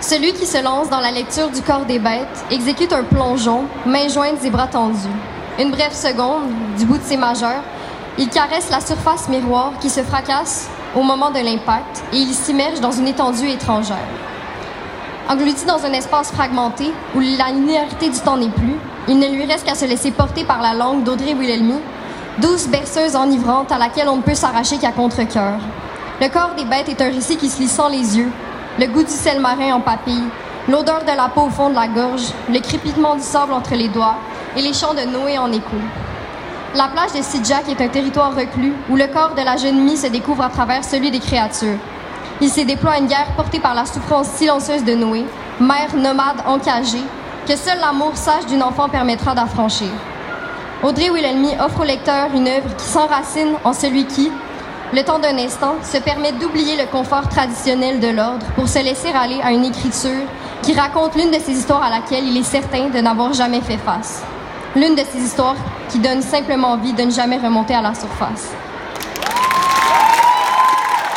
Celui qui se lance dans la lecture du corps des bêtes exécute un plongeon, mains jointes et bras tendus. Une brève seconde, du bout de ses majeurs, il caresse la surface miroir qui se fracasse au moment de l'impact et il s'immerge dans une étendue étrangère. Englouti dans un espace fragmenté où la linéarité du temps n'est plus, il ne lui reste qu'à se laisser porter par la langue d'Audrey Wilhelmy, douce berceuse enivrante à laquelle on ne peut s'arracher qu'à contre-cœur. Le corps des bêtes est un récit qui se lit sans les yeux, le goût du sel marin en papille, l'odeur de la peau au fond de la gorge, le crépitement du sable entre les doigts et les chants de Noé en écho. La plage de Sidjak est un territoire reclus où le corps de la jeune Mie se découvre à travers celui des créatures. Il s'y déploie une guerre portée par la souffrance silencieuse de Noé, mère nomade encagée, que seul l'amour sage d'une enfant permettra d'affranchir. Audrey Wilhelmy offre au lecteur une œuvre qui s'enracine en celui qui, le temps d'un instant, se permet d'oublier le confort traditionnel de l'ordre pour se laisser aller à une écriture qui raconte l'une de ces histoires à laquelle il est certain de n'avoir jamais fait face. L'une de ces histoires qui donne simplement envie de ne jamais remonter à la surface.